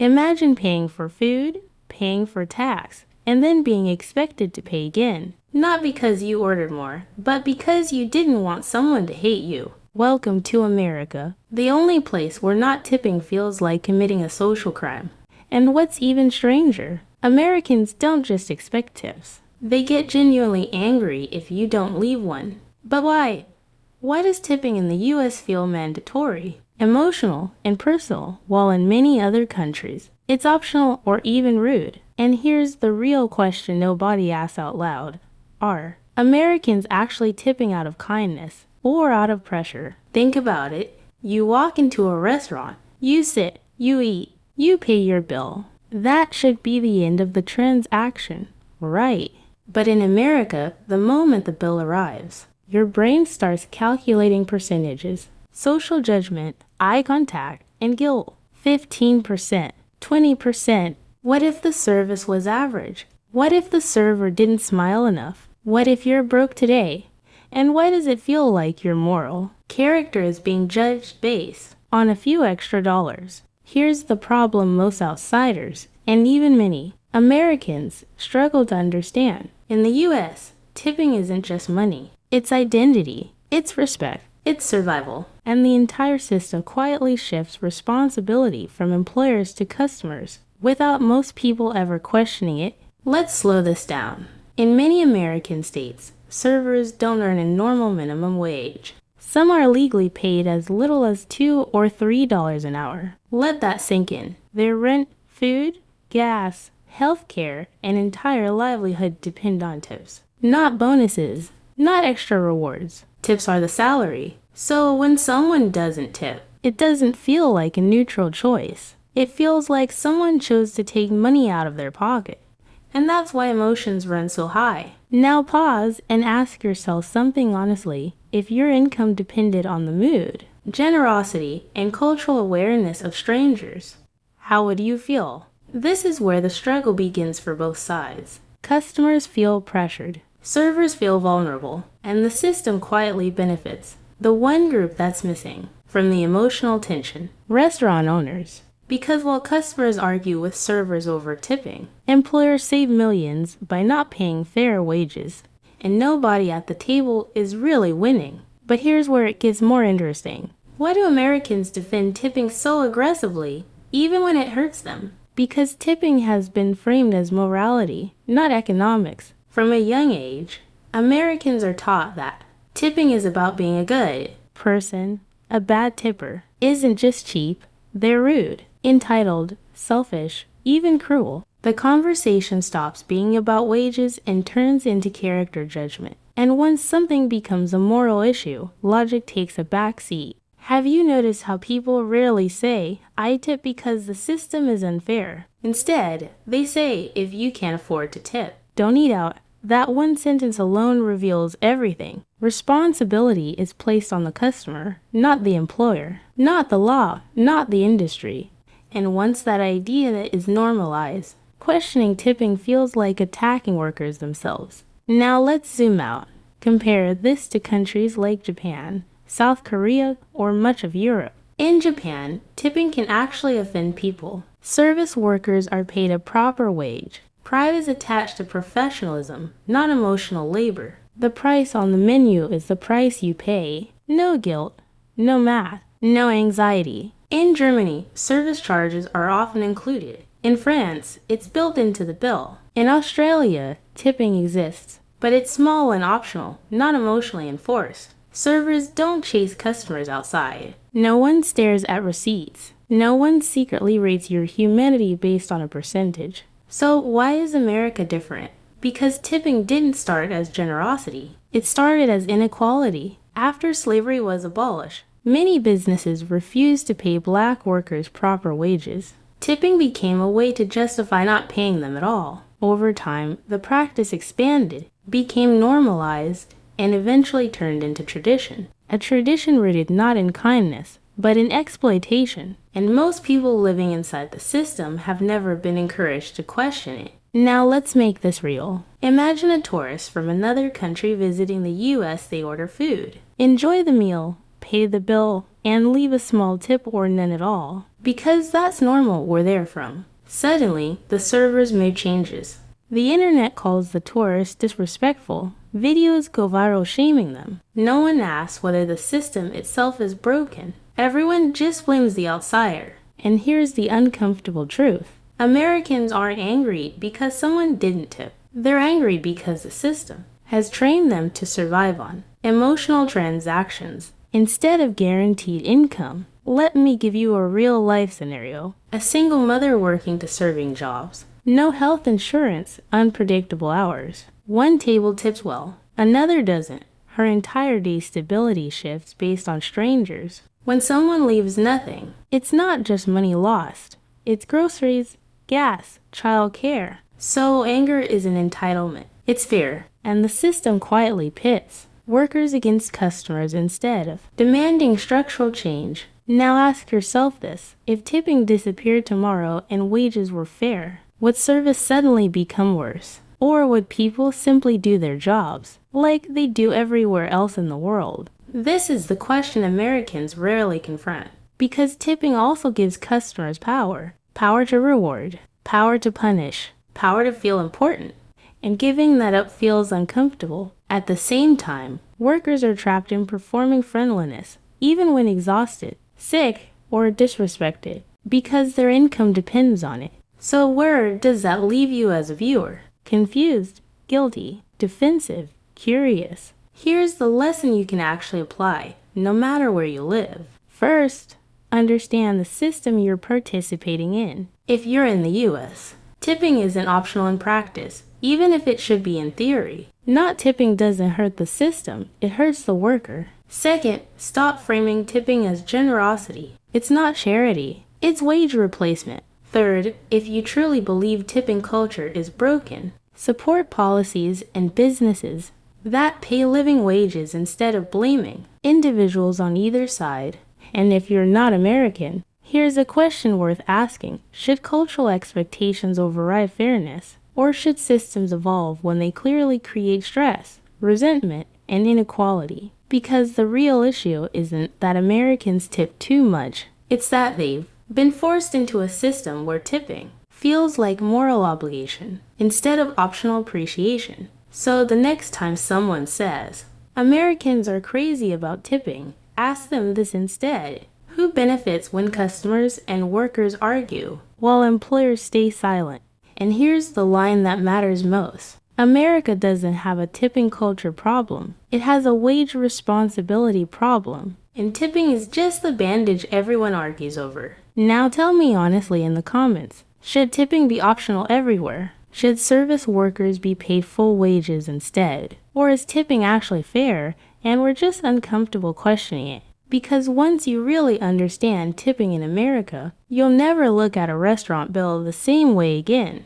Imagine paying for food, paying for tax, and then being expected to pay again. Not because you ordered more, but because you didn't want someone to hate you. Welcome to America, the only place where not tipping feels like committing a social crime. And what's even stranger, Americans don't just expect tips. They get genuinely angry if you don't leave one. But why? Why does tipping in the US feel mandatory, emotional, and personal, while in many other countries, it's optional or even rude? And here's the real question nobody asks out loud. Are Americans actually tipping out of kindness or out of pressure? Think about it. You walk into a restaurant, you sit, you eat, you pay your bill. That should be the end of the transaction, right? But in America, the moment the bill arrives, your brain starts calculating percentages, social judgment, eye contact, and guilt. 15%, 20%. What if the service was average? What if the server didn't smile enough? What if you're broke today? And why does it feel like your moral character is being judged based on a few extra dollars? Here's the problem most outsiders, and even many Americans, struggle to understand. In the US, tipping isn't just money. It's identity, it's respect, it's survival. And the entire system quietly shifts responsibility from employers to customers without most people ever questioning it. Let's slow this down. In many American states, servers don't earn a normal minimum wage. Some are legally paid as little as $2 or $3 an hour. Let that sink in. Their rent, food, gas, healthcare, and entire livelihood depend on tips. Not bonuses, not extra rewards. Tips are the salary. So when someone doesn't tip, it doesn't feel like a neutral choice. It feels like someone chose to take money out of their pocket. And that's why emotions run so high. Now pause and ask yourself something honestly. If your income depended on the mood, generosity, and cultural awareness of strangers, how would you feel? This is where the struggle begins for both sides. Customers feel pressured, servers feel vulnerable, and the system quietly benefits. The one group that's missing from the emotional tension, restaurant owners. Because while customers argue with servers over tipping, employers save millions by not paying fair wages, and nobody at the table is really winning. But here's where it gets more interesting. Why do Americans defend tipping so aggressively, even when it hurts them? Because tipping has been framed as morality, not economics. From a young age, Americans are taught that tipping is about being a good person. A bad tipper isn't just cheap, they're rude, entitled, selfish, even cruel. The conversation stops being about wages and turns into character judgment. And once something becomes a moral issue, logic takes a back seat. Have you noticed how people rarely say, I tip because the system is unfair? Instead, they say, if you can't afford to tip, don't eat out. That one sentence alone reveals everything. Responsibility is placed on the customer, not the employer, not the law, not the industry. And once that idea is normalized, questioning tipping feels like attacking workers themselves. Now let's zoom out. Compare this to countries like Japan, South Korea, or much of Europe. In Japan, tipping can actually offend people. Service workers are paid a proper wage. Pride is attached to professionalism, not emotional labor. The price on the menu is the price you pay. No guilt, no math, no anxiety. In Germany, service charges are often included. In France, it's built into the bill. In Australia, tipping exists, but it's small and optional, not emotionally enforced. Servers don't chase customers outside. No one stares at receipts. No one secretly rates your humanity based on a percentage. So why is America different? Because tipping didn't start as generosity. It started as inequality. After slavery was abolished, many businesses refused to pay black workers proper wages. Tipping became a way to justify not paying them at all. Over time, the practice expanded, became normalized, and eventually turned into tradition. A tradition rooted not in kindness, but in exploitation. And most people living inside the system have never been encouraged to question it. Now let's make this real. Imagine a tourist from another country visiting the US. They order food. Enjoy the meal, pay the bill, and leave a small tip or none at all. because that's normal where they're from. Suddenly, the server's mood changes. The internet calls the tourists disrespectful. Videos go viral shaming them. No one asks whether the system itself is broken. Everyone just blames the outsider. And here's the uncomfortable truth. Americans aren't angry because someone didn't tip. They're angry because the system has trained them to survive on emotional transactions instead of guaranteed income. Let me give you a real-life scenario. A single mother working to serving jobs. No health insurance, unpredictable hours. One table tips well, another doesn't. Her entire day's stability shifts based on strangers. When someone leaves nothing, it's not just money lost. It's groceries, gas, childcare. So anger is an entitlement. It's fear, and the system quietly pits workers against customers instead of demanding structural change. Now ask yourself this. If tipping disappeared tomorrow and wages were fair, would service suddenly become worse? Or would people simply do their jobs like they do everywhere else in the world? This is the question Americans rarely confront, because tipping also gives customers power. Power to reward, power to punish, power to feel important. And giving that up feels uncomfortable. At the same time, workers are trapped in performing friendliness, even when exhausted, sick, or disrespected, because their income depends on it. So where does that leave you as a viewer? Confused, guilty, defensive, curious? Here's the lesson you can actually apply, no matter where you live. First, understand the system you're participating in. If you're in the US, tipping isn't optional in practice, even if it should be in theory. Not tipping doesn't hurt the system, it hurts the worker. Second, stop framing tipping as generosity. It's not charity, it's wage replacement. Third, if you truly believe tipping culture is broken, support policies and businesses that pay living wages instead of blaming individuals on either side. And if you're not American, here's a question worth asking. Should cultural expectations override fairness? Or should systems evolve when they clearly create stress, resentment, and inequality? Because the real issue isn't that Americans tip too much, it's that they've been forced into a system where tipping feels like moral obligation instead of optional appreciation. So the next time someone says, Americans are crazy about tipping, ask them this instead. Who benefits when customers and workers argue while employers stay silent? And here's the line that matters most. America doesn't have a tipping culture problem. It has a wage responsibility problem. And tipping is just the bandage everyone argues over. Now tell me honestly in the comments, should tipping be optional everywhere? Should service workers be paid full wages instead? Or is tipping actually fair and we're just uncomfortable questioning it? Because once you really understand tipping in America, you'll never look at a restaurant bill the same way again.